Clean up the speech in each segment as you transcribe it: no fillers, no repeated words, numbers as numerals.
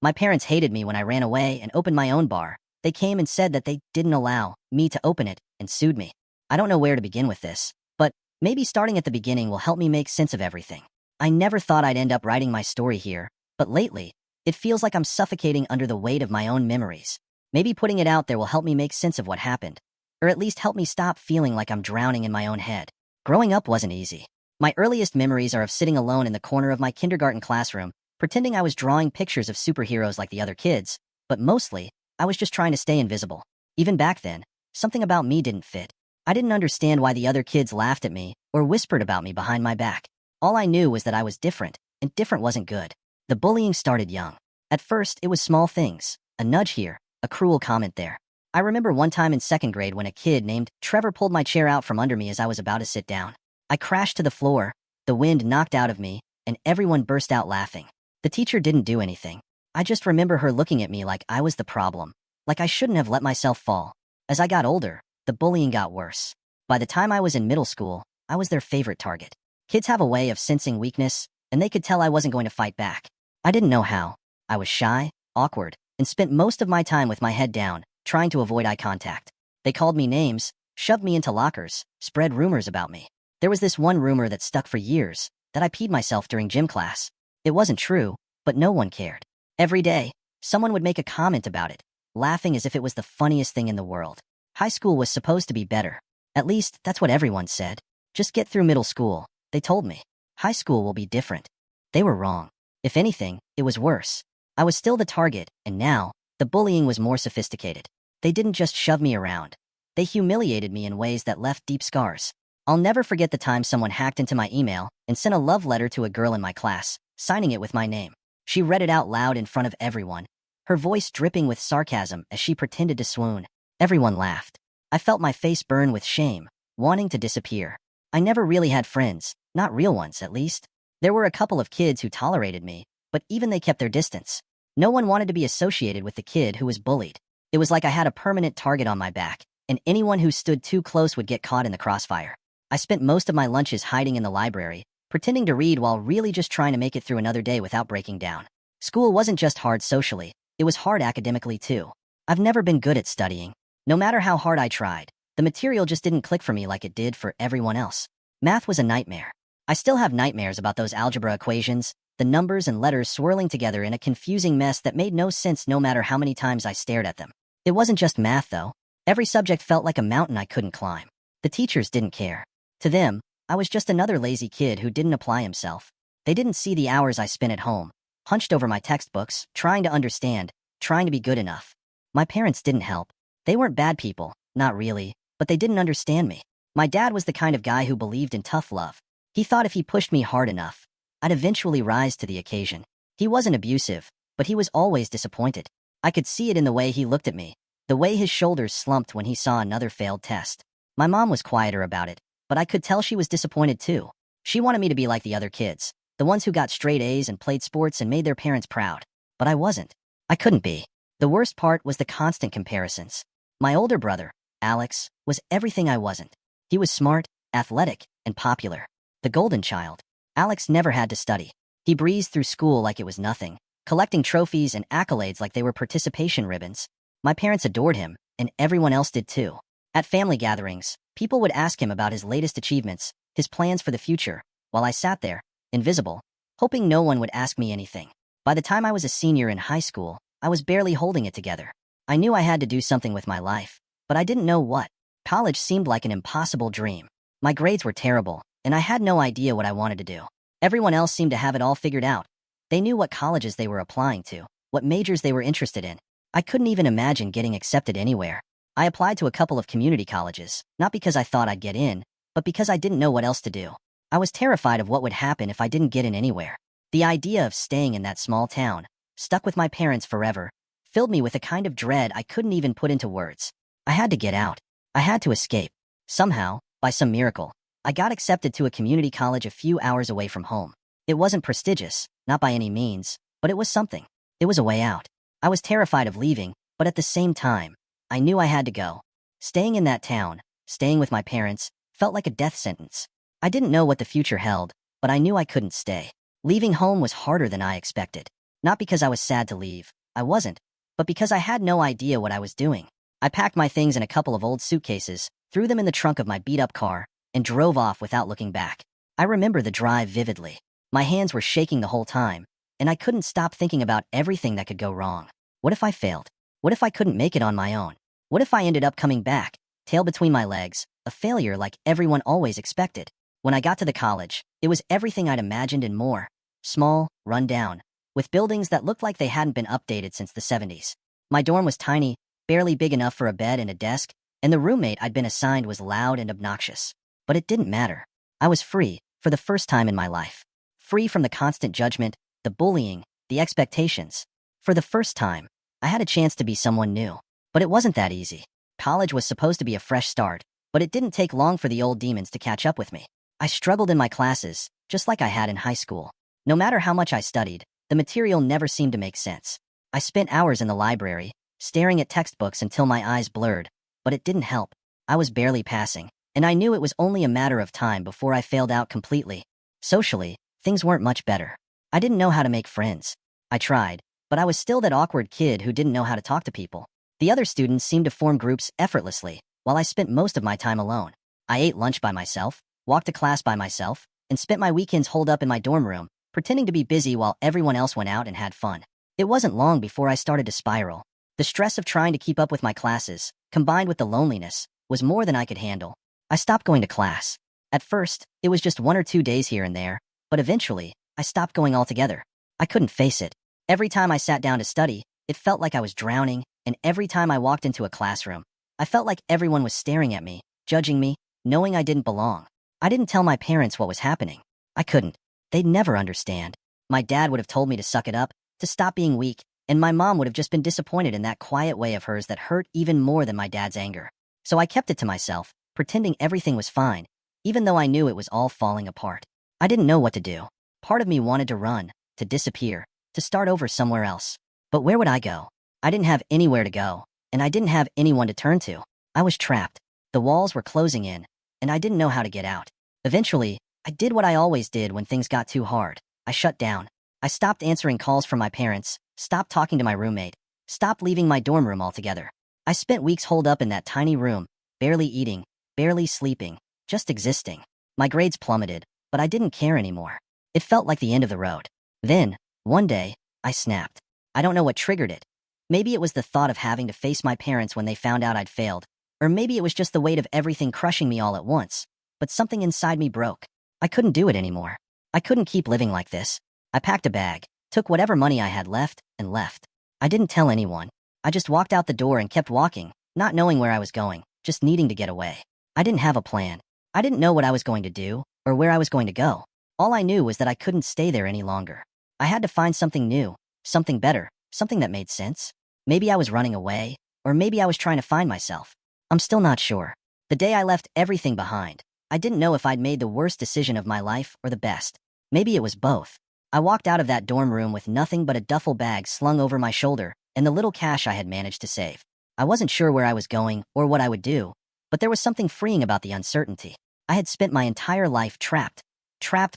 My parents hated me when I ran away and opened my own bar. They came and said that they didn't allow me to open it and sued me. I don't know where to begin with this, but maybe starting at the beginning will help me make sense of everything. I never thought I'd end up writing my story here, but lately, it feels like I'm suffocating under the weight of my own memories. Maybe putting it out there will help me make sense of what happened, or at least help me stop feeling like I'm drowning in my own head. Growing up wasn't easy. My earliest memories are of sitting alone in the corner of my kindergarten classroom, pretending I was drawing pictures of superheroes like the other kids, but mostly, I was just trying to stay invisible. Even back then, something about me didn't fit. I didn't understand why the other kids laughed at me or whispered about me behind my back. All I knew was that I was different, and different wasn't good. The bullying started young. At first, it was small things, a nudge here, a cruel comment there. I remember one time in second grade when a kid named Trevor pulled my chair out from under me as I was about to sit down. I crashed to the floor, the wind knocked out of me, and everyone burst out laughing. The teacher didn't do anything. I just remember her looking at me like I was the problem, like I shouldn't have let myself fall. As I got older, the bullying got worse. By the time I was in middle school, I was their favorite target. Kids have a way of sensing weakness, and they could tell I wasn't going to fight back. I didn't know how. I was shy, awkward, and spent most of my time with my head down, trying to avoid eye contact. They called me names, shoved me into lockers, spread rumors about me. There was this one rumor that stuck for years, that I peed myself during gym class. It wasn't true, but no one cared. Every day, someone would make a comment about it, laughing as if it was the funniest thing in the world. High school was supposed to be better. At least, that's what everyone said. Just get through middle school, they told me. High school will be different. They were wrong. If anything, it was worse. I was still the target, and now, the bullying was more sophisticated. They didn't just shove me around. They humiliated me in ways that left deep scars. I'll never forget the time someone hacked into my email and sent a love letter to a girl in my class, signing it with my name. She read it out loud in front of everyone, her voice dripping with sarcasm as she pretended to swoon. Everyone laughed. I felt my face burn with shame, wanting to disappear. I never really had friends, not real ones at least. There were a couple of kids who tolerated me, but even they kept their distance. No one wanted to be associated with the kid who was bullied. It was like I had a permanent target on my back, and anyone who stood too close would get caught in the crossfire. I spent most of my lunches hiding in the library, pretending to read while really just trying to make it through another day without breaking down. School wasn't just hard socially, it was hard academically too. I've never been good at studying. No matter how hard I tried, the material just didn't click for me like it did for everyone else. Math was a nightmare. I still have nightmares about those algebra equations, the numbers and letters swirling together in a confusing mess that made no sense no matter how many times I stared at them. It wasn't just math though. Every subject felt like a mountain I couldn't climb. The teachers didn't care. To them, I was just another lazy kid who didn't apply himself. They didn't see the hours I spent at home, hunched over my textbooks, trying to understand, trying to be good enough. My parents didn't help. They weren't bad people, not really, but they didn't understand me. My dad was the kind of guy who believed in tough love. He thought if he pushed me hard enough, I'd eventually rise to the occasion. He wasn't abusive, but he was always disappointed. I could see it in the way he looked at me, the way his shoulders slumped when he saw another failed test. My mom was quieter about it, but I could tell she was disappointed too. She wanted me to be like the other kids, the ones who got straight A's and played sports and made their parents proud. But I wasn't. I couldn't be. The worst part was the constant comparisons. My older brother, Alex, was everything I wasn't. He was smart, athletic, and popular. The golden child. Alex never had to study. He breezed through school like it was nothing, collecting trophies and accolades like they were participation ribbons. My parents adored him, and everyone else did too. At family gatherings, people would ask him about his latest achievements, his plans for the future, while I sat there, invisible, hoping no one would ask me anything. By the time I was a senior in high school, I was barely holding it together. I knew I had to do something with my life, but I didn't know what. College seemed like an impossible dream. My grades were terrible, and I had no idea what I wanted to do. Everyone else seemed to have it all figured out. They knew what colleges they were applying to, what majors they were interested in. I couldn't even imagine getting accepted anywhere. I applied to a couple of community colleges, not because I thought I'd get in, but because I didn't know what else to do. I was terrified of what would happen if I didn't get in anywhere. The idea of staying in that small town, stuck with my parents forever, filled me with a kind of dread I couldn't even put into words. I had to get out. I had to escape. Somehow, by some miracle, I got accepted to a community college a few hours away from home. It wasn't prestigious, not by any means, but it was something. It was a way out. I was terrified of leaving, but at the same time, I knew I had to go. Staying in that town, staying with my parents, felt like a death sentence. I didn't know what the future held, but I knew I couldn't stay. Leaving home was harder than I expected. Not because I was sad to leave. I wasn't. But because I had no idea what I was doing. I packed my things in a couple of old suitcases, threw them in the trunk of my beat-up car, and drove off without looking back. I remember the drive vividly. My hands were shaking the whole time, and I couldn't stop thinking about everything that could go wrong. What if I failed? What if I couldn't make it on my own? What if I ended up coming back, tail between my legs, a failure like everyone always expected? When I got to the college, it was everything I'd imagined and more. Small, run down, with buildings that looked like they hadn't been updated since the 70s. My dorm was tiny, barely big enough for a bed and a desk, and the roommate I'd been assigned was loud and obnoxious. But it didn't matter. I was free, for the first time in my life. Free from the constant judgment, the bullying, the expectations. For the first time, I had a chance to be someone new. But it wasn't that easy. College was supposed to be a fresh start, but it didn't take long for the old demons to catch up with me. I struggled in my classes, just like I had in high school. No matter how much I studied, the material never seemed to make sense. I spent hours in the library, staring at textbooks until my eyes blurred, but it didn't help. I was barely passing, and I knew it was only a matter of time before I failed out completely. Socially, things weren't much better. I didn't know how to make friends. I tried, but I was still that awkward kid who didn't know how to talk to people. The other students seemed to form groups effortlessly, while I spent most of my time alone. I ate lunch by myself, walked to class by myself, and spent my weekends holed up in my dorm room, pretending to be busy while everyone else went out and had fun. It wasn't long before I started to spiral. The stress of trying to keep up with my classes, combined with the loneliness, was more than I could handle. I stopped going to class. At first, it was just 1 or 2 days here and there, but eventually, I stopped going altogether. I couldn't face it. Every time I sat down to study, it felt like I was drowning, and every time I walked into a classroom, I felt like everyone was staring at me, judging me, knowing I didn't belong. I didn't tell my parents what was happening. I couldn't. They'd never understand. My dad would have told me to suck it up, to stop being weak, and my mom would have just been disappointed in that quiet way of hers that hurt even more than my dad's anger. So I kept it to myself, pretending everything was fine, even though I knew it was all falling apart. I didn't know what to do. Part of me wanted to run, to disappear, to start over somewhere else. But where would I go? I didn't have anywhere to go, and I didn't have anyone to turn to. I was trapped. The walls were closing in, and I didn't know how to get out. Eventually, I did what I always did when things got too hard. I shut down. I stopped answering calls from my parents, stopped talking to my roommate, stopped leaving my dorm room altogether. I spent weeks holed up in that tiny room, barely eating, barely sleeping, just existing. My grades plummeted, but I didn't care anymore. It felt like the end of the road. Then, one day, I snapped. I don't know what triggered it. Maybe it was the thought of having to face my parents when they found out I'd failed, or maybe it was just the weight of everything crushing me all at once. But something inside me broke. I couldn't do it anymore. I couldn't keep living like this. I packed a bag, took whatever money I had left, and left. I didn't tell anyone. I just walked out the door and kept walking, not knowing where I was going, just needing to get away. I didn't have a plan. I didn't know what I was going to do, or where I was going to go. All I knew was that I couldn't stay there any longer. I had to find something new, something better, something that made sense. Maybe I was running away, or maybe I was trying to find myself. I'm still not sure. The day I left everything behind, I didn't know if I'd made the worst decision of my life or the best. Maybe it was both. I walked out of that dorm room with nothing but a duffel bag slung over my shoulder and the little cash I had managed to save. I wasn't sure where I was going or what I would do, but there was something freeing about the uncertainty. I had spent my entire life trapped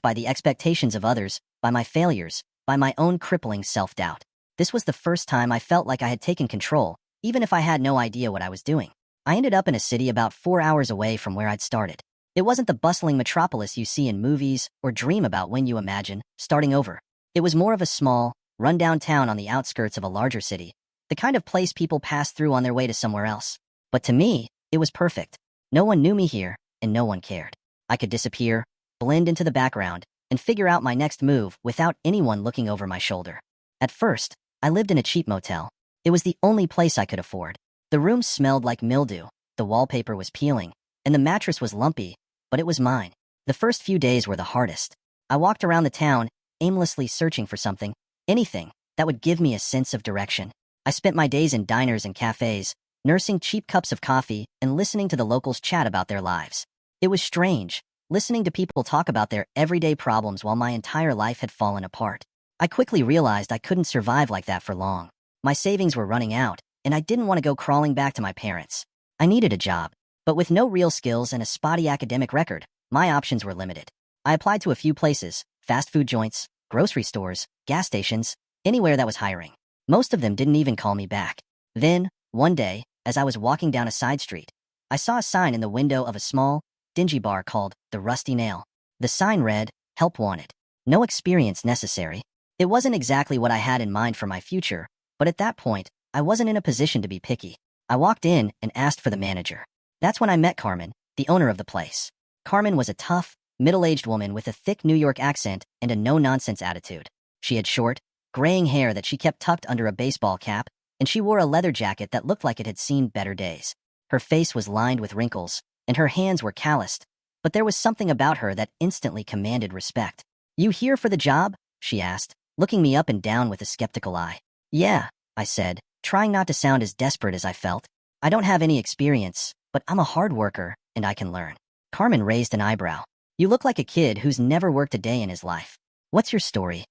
by the expectations of others, by my failures, by my own crippling self-doubt. This was the first time I felt like I had taken control, even if I had no idea what I was doing. I ended up in a city about 4 hours away from where I'd started. It wasn't the bustling metropolis you see in movies or dream about when you imagine starting over. It was more of a small, run-down town on the outskirts of a larger city, the kind of place people pass through on their way to somewhere else. But to me, it was perfect. No one knew me here, and no one cared. I could disappear, blend into the background, and figure out my next move without anyone looking over my shoulder. At first, I lived in a cheap motel. It was the only place I could afford. The room smelled like mildew, the wallpaper was peeling, and the mattress was lumpy, but it was mine. The first few days were the hardest. I walked around the town, aimlessly searching for something, anything, that would give me a sense of direction. I spent my days in diners and cafes, nursing cheap cups of coffee and listening to the locals chat about their lives. It was strange, listening to people talk about their everyday problems while my entire life had fallen apart. I quickly realized I couldn't survive like that for long. My savings were running out, and I didn't want to go crawling back to my parents. I needed a job, but with no real skills and a spotty academic record, my options were limited. I applied to a few places, fast food joints, grocery stores, gas stations, Anywhere that was hiring. Most of them didn't even call me back. Then, one day, as I was walking down a side street, I saw a sign in the window of a small, dingy bar called The Rusty Nail. The sign read, "Help wanted. No experience necessary." It wasn't exactly what I had in mind for my future, but at that point, I wasn't in a position to be picky. I walked in and asked for the manager. That's when I met Carmen, the owner of the place. Carmen was a tough, middle-aged woman with a thick New York accent and a no-nonsense attitude. She had short, graying hair that she kept tucked under a baseball cap, and she wore a leather jacket that looked like it had seen better days. Her face was lined with wrinkles, and her hands were calloused, but there was something about her that instantly commanded respect. "You here for the job?" she asked, looking me up and down with a skeptical eye. "Yeah," I said, trying not to sound as desperate as I felt. "I don't have any experience, but I'm a hard worker, and I can learn." Carmen raised an eyebrow. "You look like a kid who's never worked a day in his life. What's your story?"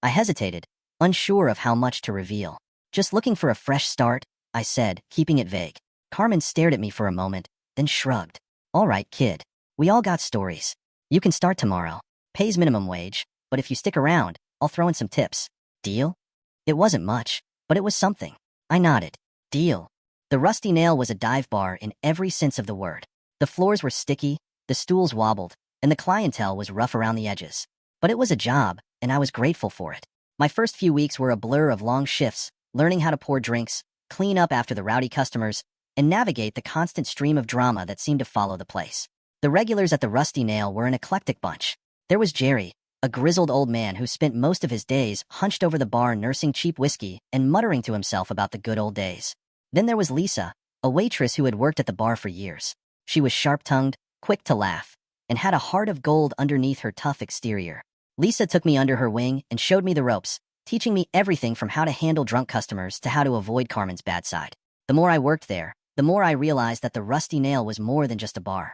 I hesitated, unsure of how much to reveal. "Just looking for a fresh start," I said, keeping it vague. Carmen stared at me for a moment, then shrugged. "All right, kid. We all got stories. You can start tomorrow. Pays minimum wage, but if you stick around, I'll throw in some tips. Deal?" It wasn't much, but it was something. I nodded. Deal. The Rusty Nail was a dive bar in every sense of the word. The floors were sticky, the stools wobbled, and the clientele was rough around the edges. But it was a job, and I was grateful for it. My first few weeks were a blur of long shifts, learning how to pour drinks, clean up after the rowdy customers, and navigate the constant stream of drama that seemed to follow the place. The regulars at the Rusty Nail were an eclectic bunch. There was Jerry, a grizzled old man who spent most of his days hunched over the bar nursing cheap whiskey and muttering to himself about the good old days. Then there was Lisa, a waitress who had worked at the bar for years. She was sharp-tongued, quick to laugh, and had a heart of gold underneath her tough exterior. Lisa took me under her wing and showed me the ropes, teaching me everything from how to handle drunk customers to how to avoid Carmen's bad side. The more I worked there, the more I realized that the Rusty Nail was more than just a bar.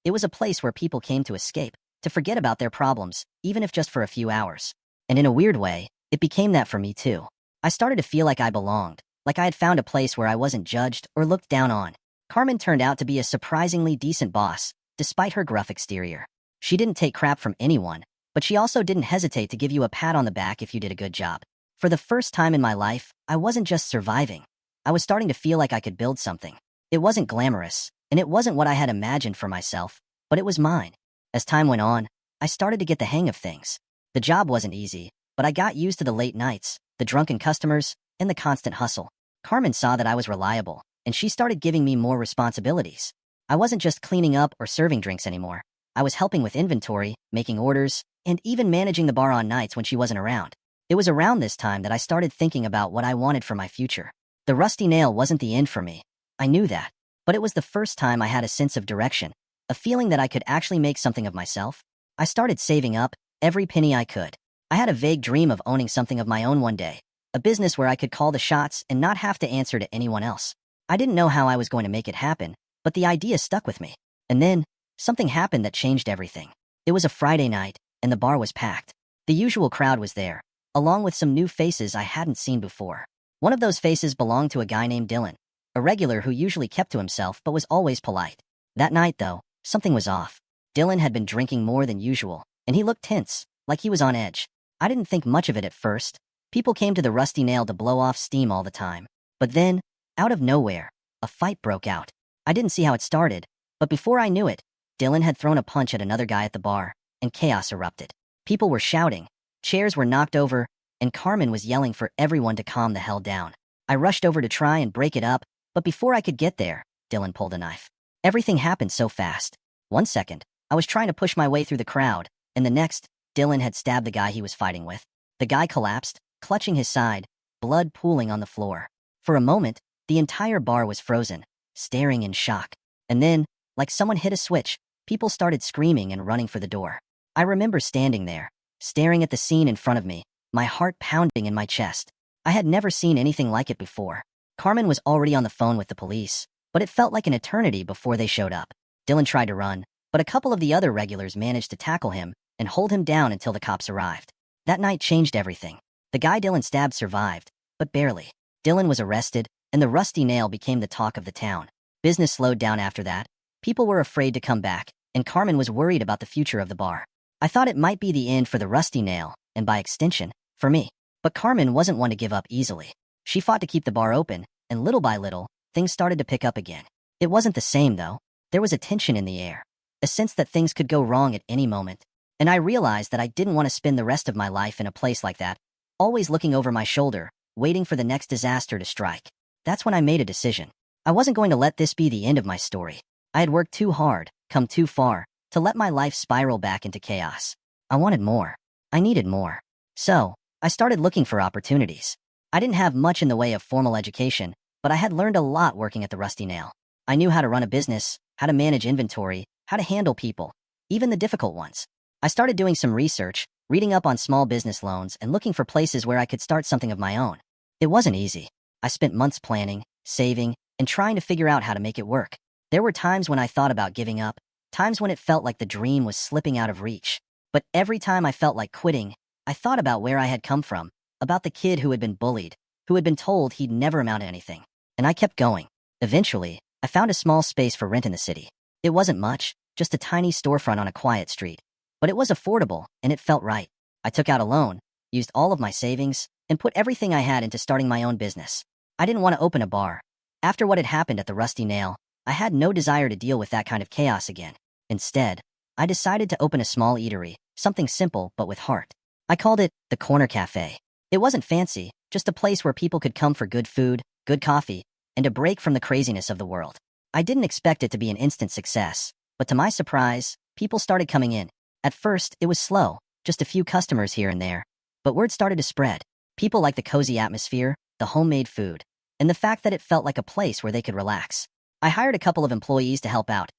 It was a place where people came to escape, to forget about their problems, even if just for a few hours. And in a weird way, it became that for me too. I started to feel like I belonged, like I had found a place where I wasn't judged or looked down on. Carmen turned out to be a surprisingly decent boss, despite her gruff exterior. She didn't take crap from anyone, but she also didn't hesitate to give you a pat on the back if you did a good job. For the first time in my life, I wasn't just surviving. I was starting to feel like I could build something. It wasn't glamorous, and it wasn't what I had imagined for myself, but it was mine. As time went on, I started to get the hang of things. The job wasn't easy, but I got used to the late nights, the drunken customers, and the constant hustle. Carmen saw that I was reliable, and she started giving me more responsibilities. I wasn't just cleaning up or serving drinks anymore. I was helping with inventory, making orders, and even managing the bar on nights when she wasn't around. It was around this time that I started thinking about what I wanted for my future. The Rusty Nail wasn't the end for me. I knew that. But it was the first time I had a sense of direction, a feeling that I could actually make something of myself. I started saving up every penny I could. I had a vague dream of owning something of my own one day, a business where I could call the shots and not have to answer to anyone else. I didn't know how I was going to make it happen, but the idea stuck with me. And then, something happened that changed everything. It was a Friday night, and the bar was packed. The usual crowd was there, along with some new faces I hadn't seen before. One of those faces belonged to a guy named Dylan, a regular who usually kept to himself but was always polite. That night, though, something was off. Dylan had been drinking more than usual, and he looked tense, like he was on edge. I didn't think much of it at first. People came to the Rusty Nail to blow off steam all the time. But then, out of nowhere, a fight broke out. I didn't see how it started, but before I knew it, Dylan had thrown a punch at another guy at the bar, and chaos erupted. People were shouting, chairs were knocked over, and Carmen was yelling for everyone to calm the hell down. I rushed over to try and break it up, but before I could get there, Dylan pulled a knife. Everything happened so fast. 1 second, I was trying to push my way through the crowd, and the next, Dylan had stabbed the guy he was fighting with. The guy collapsed, clutching his side, blood pooling on the floor. For a moment, the entire bar was frozen, staring in shock. And then, like someone hit a switch, people started screaming and running for the door. I remember standing there, staring at the scene in front of me, my heart pounding in my chest. I had never seen anything like it before. Carmen was already on the phone with the police, but it felt like an eternity before they showed up. Dylan tried to run, but a couple of the other regulars managed to tackle him and hold him down until the cops arrived. That night changed everything. The guy Dylan stabbed survived, but barely. Dylan was arrested, and the Rusty Nail became the talk of the town. Business slowed down after that. People were afraid to come back, and Carmen was worried about the future of the bar. I thought it might be the end for the Rusty Nail, and by extension, for me. But Carmen wasn't one to give up easily. She fought to keep the bar open, and little by little, things started to pick up again. It wasn't the same, though. There was a tension in the air, a sense that things could go wrong at any moment. And I realized that I didn't want to spend the rest of my life in a place like that, always looking over my shoulder, waiting for the next disaster to strike. That's when I made a decision. I wasn't going to let this be the end of my story. I had worked too hard, come too far, to let my life spiral back into chaos. I wanted more. I needed more. So, I started looking for opportunities. I didn't have much in the way of formal education, but I had learned a lot working at the Rusty Nail. I knew how to run a business, how to manage inventory, how to handle people, even the difficult ones. I started doing some research, reading up on small business loans, and looking for places where I could start something of my own. It wasn't easy. I spent months planning, saving, and trying to figure out how to make it work. There were times when I thought about giving up, times when it felt like the dream was slipping out of reach. But every time I felt like quitting, I thought about where I had come from, about the kid who had been bullied, who had been told he'd never amount to anything. And I kept going. Eventually, I found a small space for rent in the city. It wasn't much, just a tiny storefront on a quiet street. But it was affordable, and it felt right. I took out a loan, used all of my savings, and put everything I had into starting my own business. I didn't want to open a bar. After what had happened at the Rusty Nail, I had no desire to deal with that kind of chaos again. Instead, I decided to open a small eatery, something simple but with heart. I called it the Corner Cafe. It wasn't fancy, just a place where people could come for good food, good coffee, and a break from the craziness of the world. I didn't expect it to be an instant success, but to my surprise, people started coming in. At first, it was slow, just a few customers here and there. But word started to spread. People liked the cozy atmosphere, the homemade food, and the fact that it felt like a place where they could relax. I hired a couple of employees to help out.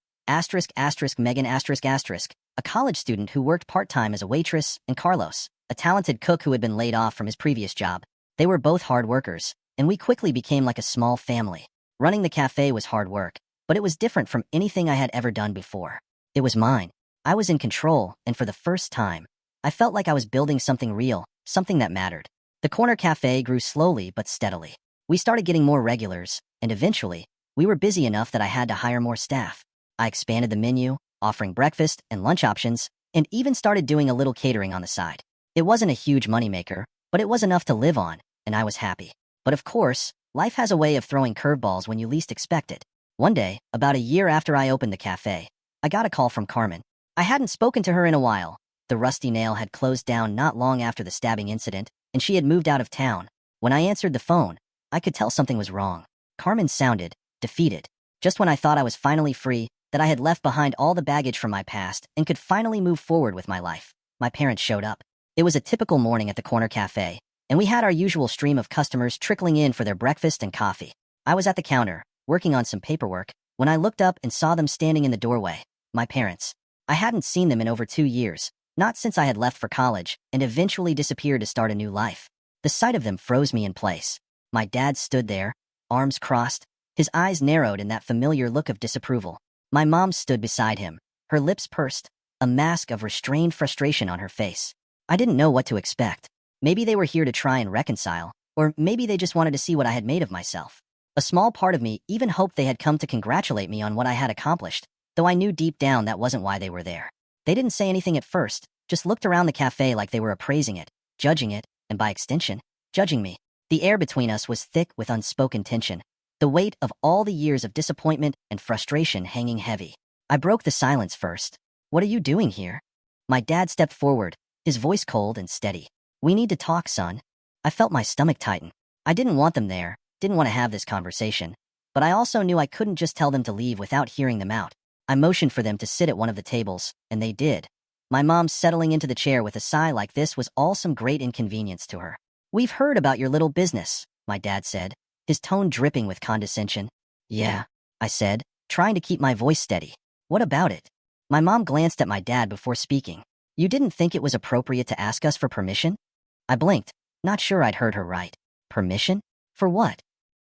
Megan, a college student who worked part-time as a waitress, and Carlos, a talented cook who had been laid off from his previous job. They were both hard workers, and we quickly became like a small family. Running the cafe was hard work, but it was different from anything I had ever done before. It was mine. I was in control, and for the first time, I felt like I was building something real, something that mattered. The Corner Cafe grew slowly but steadily. We started getting more regulars, and eventually, we were busy enough that I had to hire more staff. I expanded the menu, offering breakfast and lunch options, and even started doing a little catering on the side. It wasn't a huge moneymaker, but it was enough to live on, and I was happy. But of course, life has a way of throwing curveballs when you least expect it. One day, about a year after I opened the cafe, I got a call from Carmen. I hadn't spoken to her in a while. The Rusty Nail had closed down not long after the stabbing incident, and she had moved out of town. When I answered the phone, I could tell something was wrong. Carmen sounded defeated. Just when I thought I was finally free, that I had left behind all the baggage from my past and could finally move forward with my life, my parents showed up. It was a typical morning at the Corner Cafe, and we had our usual stream of customers trickling in for their breakfast and coffee. I was at the counter, working on some paperwork, when I looked up and saw them standing in the doorway. My parents. I hadn't seen them in over 2 years, not since I had left for college and eventually disappeared to start a new life. The sight of them froze me in place. My dad stood there, arms crossed, his eyes narrowed in that familiar look of disapproval. My mom stood beside him, her lips pursed, a mask of restrained frustration on her face. I didn't know what to expect. Maybe they were here to try and reconcile, or maybe they just wanted to see what I had made of myself. A small part of me even hoped they had come to congratulate me on what I had accomplished, though I knew deep down that wasn't why they were there. They didn't say anything at first, just looked around the cafe like they were appraising it, judging it, and by extension, judging me. The air between us was thick with unspoken tension, the weight of all the years of disappointment and frustration hanging heavy. I broke the silence first. "What are you doing here?" My dad stepped forward, his voice cold and steady. "We need to talk, son." I felt my stomach tighten. I didn't want them there, didn't want to have this conversation, but I also knew I couldn't just tell them to leave without hearing them out. I motioned for them to sit at one of the tables, and they did. My mom settling into the chair with a sigh like this was all some great inconvenience to her. "We've heard about your little business," my dad said, his tone dripping with condescension. "Yeah," I said, trying to keep my voice steady. "What about it?" My mom glanced at my dad before speaking. "You didn't think it was appropriate to ask us for permission?" I blinked, not sure I'd heard her right. Permission? For what?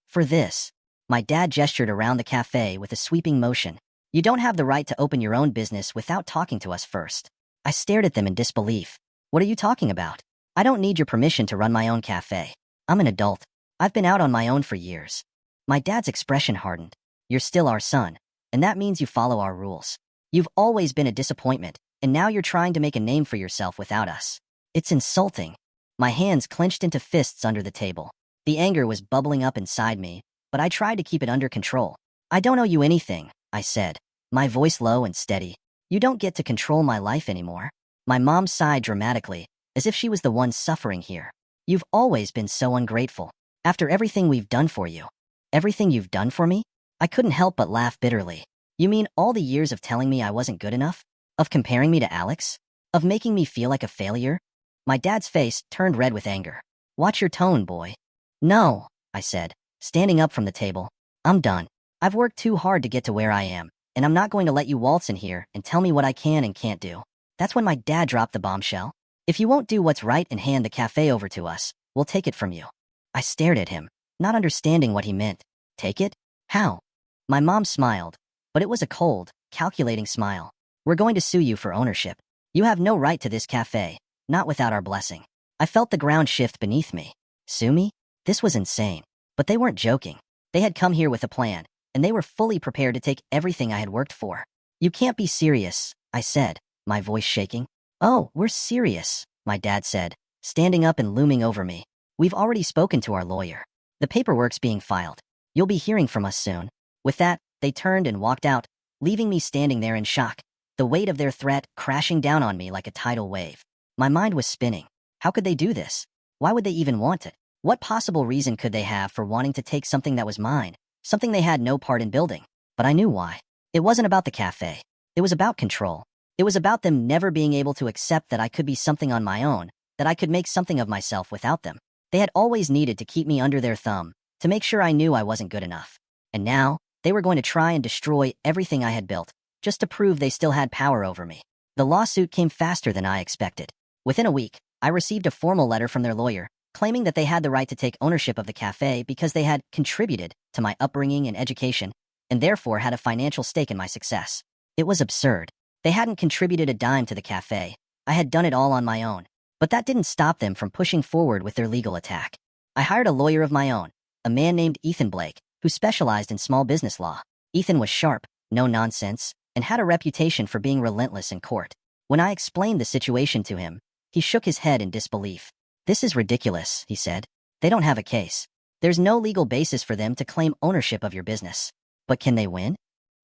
"For this." My dad gestured around the cafe with a sweeping motion. "You don't have the right to open your own business without talking to us first." I stared at them in disbelief. "What are you talking about? I don't need your permission to run my own cafe. I'm an adult. I've been out on my own for years." My dad's expression hardened. "You're still our son, and that means you follow our rules. You've always been a disappointment, and now you're trying to make a name for yourself without us. It's insulting." My hands clenched into fists under the table. The anger was bubbling up inside me, but I tried to keep it under control. "I don't owe you anything," I said, my voice low and steady. "You don't get to control my life anymore." My mom sighed dramatically, as if she was the one suffering here. "You've always been so ungrateful. After everything we've done for you." "Everything you've done for me?" I couldn't help but laugh bitterly. "You mean all the years of telling me I wasn't good enough? Of comparing me to Alex? Of making me feel like a failure?" My dad's face turned red with anger. "Watch your tone, boy." "No," I said, standing up from the table. "I'm done. I've worked too hard to get to where I am, and I'm not going to let you waltz in here and tell me what I can and can't do." That's when my dad dropped the bombshell. "If you won't do what's right and hand the cafe over to us, we'll take it from you." I stared at him, not understanding what he meant. "Take it? How?" My mom smiled, but it was a cold, calculating smile. "We're going to sue you for ownership. You have no right to this cafe, not without our blessing." I felt the ground shift beneath me. Sue me? This was insane. But they weren't joking. They had come here with a plan, and they were fully prepared to take everything I had worked for. "You can't be serious," I said, my voice shaking. "Oh, we're serious," my dad said, standing up and looming over me. "We've already spoken to our lawyer. The paperwork's being filed. You'll be hearing from us soon." With that, they turned and walked out, leaving me standing there in shock, the weight of their threat crashing down on me like a tidal wave. My mind was spinning. How could they do this? Why would they even want it? What possible reason could they have for wanting to take something that was mine, something they had no part in building? But I knew why. It wasn't about the cafe. It was about control. It was about them never being able to accept that I could be something on my own, that I could make something of myself without them. They had always needed to keep me under their thumb, to make sure I knew I wasn't good enough. And now, they were going to try and destroy everything I had built, just to prove they still had power over me. The lawsuit came faster than I expected. Within a week, I received a formal letter from their lawyer, claiming that they had the right to take ownership of the cafe because they had contributed to my upbringing and education, and therefore had a financial stake in my success. It was absurd. They hadn't contributed a dime to the cafe. I had done it all on my own. But that didn't stop them from pushing forward with their legal attack. I hired a lawyer of my own, a man named Ethan Blake, who specialized in small business law. Ethan was sharp, no nonsense, and had a reputation for being relentless in court. When I explained the situation to him, he shook his head in disbelief. "This is ridiculous," he said. "They don't have a case. There's no legal basis for them to claim ownership of your business." "But can they win?"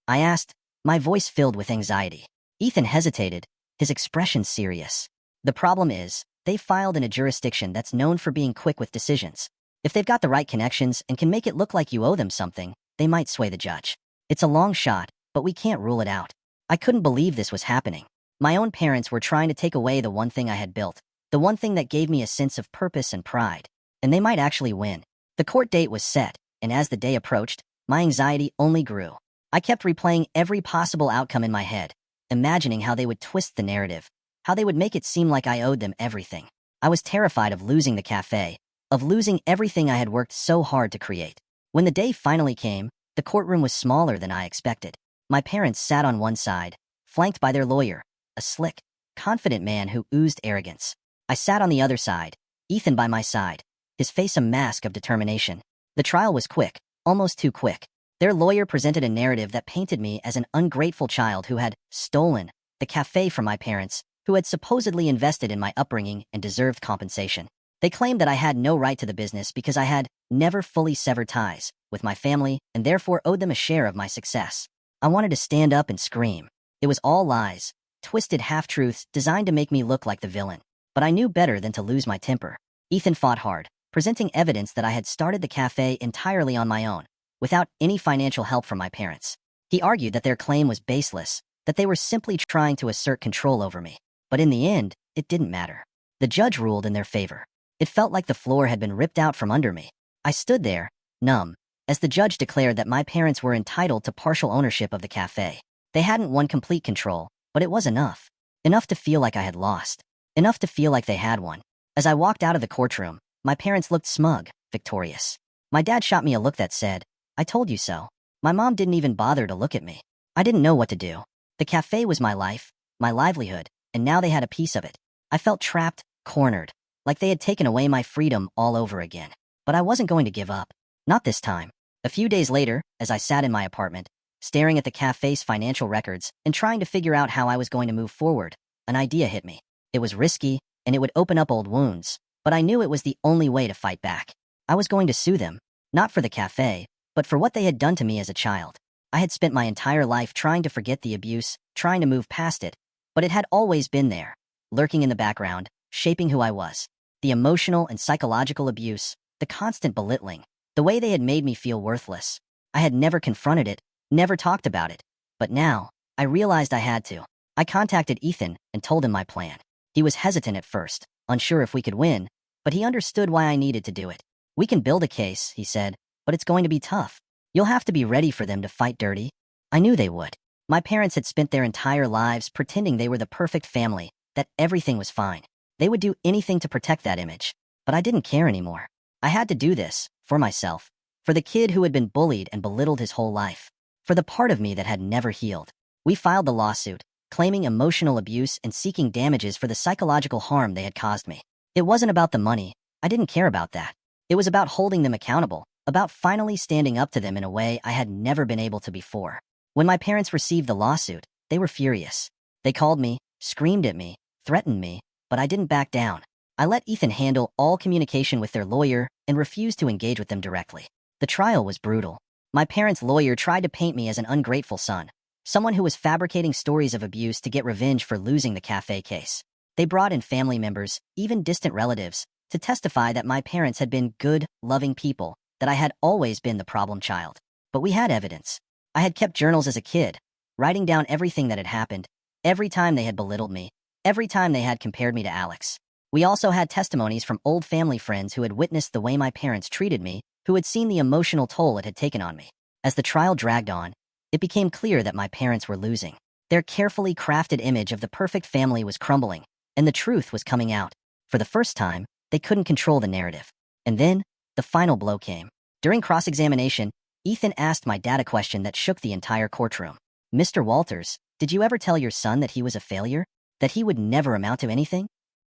I asked, my voice filled with anxiety. Ethan hesitated, his expression serious. "The problem is, they filed in a jurisdiction that's known for being quick with decisions. If they've got the right connections and can make it look like you owe them something, they might sway the judge. It's a long shot, but we can't rule it out." I couldn't believe this was happening. My own parents were trying to take away the one thing I had built, the one thing that gave me a sense of purpose and pride. And they might actually win. The court date was set, and as the day approached, my anxiety only grew. I kept replaying every possible outcome in my head, imagining how they would twist the narrative, how they would make it seem like I owed them everything. I was terrified of losing the cafe, of losing everything I had worked so hard to create. When the day finally came, the courtroom was smaller than I expected. My parents sat on one side, flanked by their lawyer, a slick, confident man who oozed arrogance. I sat on the other side, Ethan by my side, his face a mask of determination. The trial was quick, almost too quick. Their lawyer presented a narrative that painted me as an ungrateful child who had stolen the cafe from my parents, who had supposedly invested in my upbringing and deserved compensation. They claimed that I had no right to the business because I had never fully severed ties with my family and therefore owed them a share of my success. I wanted to stand up and scream. It was all lies, twisted half-truths designed to make me look like the villain. But I knew better than to lose my temper. Ethan fought hard, presenting evidence that I had started the cafe entirely on my own, without any financial help from my parents. He argued that their claim was baseless, that they were simply trying to assert control over me. But in the end, it didn't matter. The judge ruled in their favor. It felt like the floor had been ripped out from under me. I stood there, numb, as the judge declared that my parents were entitled to partial ownership of the cafe. They hadn't won complete control, but it was enough. Enough to feel like I had lost. Enough to feel like they had won. As I walked out of the courtroom, my parents looked smug, victorious. My dad shot me a look that said, "I told you so." My mom didn't even bother to look at me. I didn't know what to do. The cafe was my life, my livelihood, and now they had a piece of it. I felt trapped, cornered, like they had taken away my freedom all over again. But I wasn't going to give up. Not this time. A few days later, as I sat in my apartment, staring at the cafe's financial records and trying to figure out how I was going to move forward, an idea hit me. It was risky, and it would open up old wounds, but I knew it was the only way to fight back. I was going to sue them, not for the cafe, but for what they had done to me as a child. I had spent my entire life trying to forget the abuse, trying to move past it, but it had always been there, lurking in the background, shaping who I was. The emotional and psychological abuse, the constant belittling, the way they had made me feel worthless. I had never confronted it, never talked about it, but now, I realized I had to. I contacted Ethan and told him my plan. He was hesitant at first, unsure if we could win, but he understood why I needed to do it. "We can build a case," he said, "but it's going to be tough. You'll have to be ready for them to fight dirty." I knew they would. My parents had spent their entire lives pretending they were the perfect family, that everything was fine. They would do anything to protect that image, but I didn't care anymore. I had to do this, for myself, for the kid who had been bullied and belittled his whole life, for the part of me that had never healed. We filed the lawsuit, claiming emotional abuse and seeking damages for the psychological harm they had caused me. It wasn't about the money. I didn't care about that. It was about holding them accountable, about finally standing up to them in a way I had never been able to before. When my parents received the lawsuit, they were furious. They called me, screamed at me, threatened me, but I didn't back down. I let Ethan handle all communication with their lawyer and refused to engage with them directly. The trial was brutal. My parents' lawyer tried to paint me as an ungrateful son, someone who was fabricating stories of abuse to get revenge for losing the cafe case. They brought in family members, even distant relatives, to testify that my parents had been good, loving people, that I had always been the problem child. But we had evidence. I had kept journals as a kid, writing down everything that had happened, every time they had belittled me, every time they had compared me to Alex. We also had testimonies from old family friends who had witnessed the way my parents treated me, who had seen the emotional toll it had taken on me. As the trial dragged on, it became clear that my parents were losing. Their carefully crafted image of the perfect family was crumbling, and the truth was coming out. For the first time, they couldn't control the narrative. And then, the final blow came. During cross-examination, Ethan asked my dad a question that shook the entire courtroom. "Mr. Walters, did you ever tell your son that he was a failure? That he would never amount to anything?"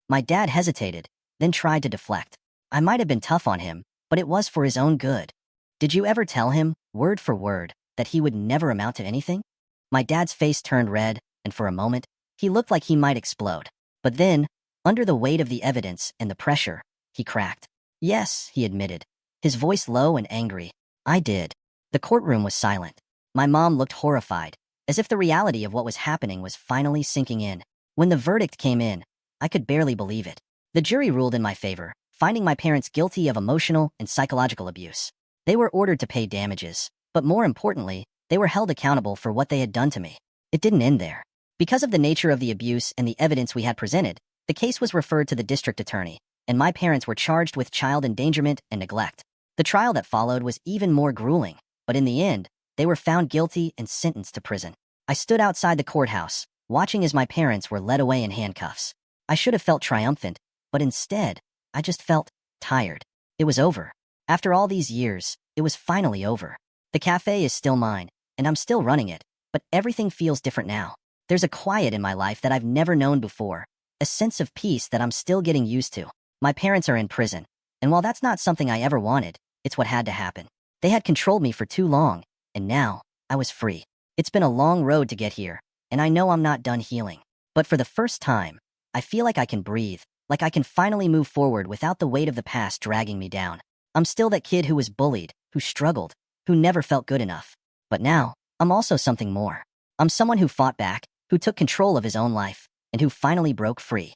My dad hesitated, then tried to deflect. "I might have been tough on him, but it was for his own good." "Did you ever tell him, word for word, that he would never amount to anything?" My dad's face turned red, and for a moment, he looked like he might explode. But then, under the weight of the evidence and the pressure, he cracked. "Yes," he admitted, his voice low and angry. "I did." The courtroom was silent. My mom looked horrified, as if the reality of what was happening was finally sinking in. When the verdict came in, I could barely believe it. The jury ruled in my favor, finding my parents guilty of emotional and psychological abuse. They were ordered to pay damages, but more importantly, they were held accountable for what they had done to me. It didn't end there. Because of the nature of the abuse and the evidence we had presented, the case was referred to the district attorney, and my parents were charged with child endangerment and neglect. The trial that followed was even more grueling, but in the end, they were found guilty and sentenced to prison. I stood outside the courthouse, watching as my parents were led away in handcuffs. I should have felt triumphant, but instead, I just felt tired. It was over. After all these years, it was finally over. The cafe is still mine, and I'm still running it, but everything feels different now. There's a quiet in my life that I've never known before, a sense of peace that I'm still getting used to. My parents are in prison, and while that's not something I ever wanted, it's what had to happen. They had controlled me for too long, and now, I was free. It's been a long road to get here, and I know I'm not done healing. But for the first time, I feel like I can breathe, like I can finally move forward without the weight of the past dragging me down. I'm still that kid who was bullied, who struggled, who never felt good enough. But now, I'm also something more. I'm someone who fought back, who took control of his own life, and who finally broke free.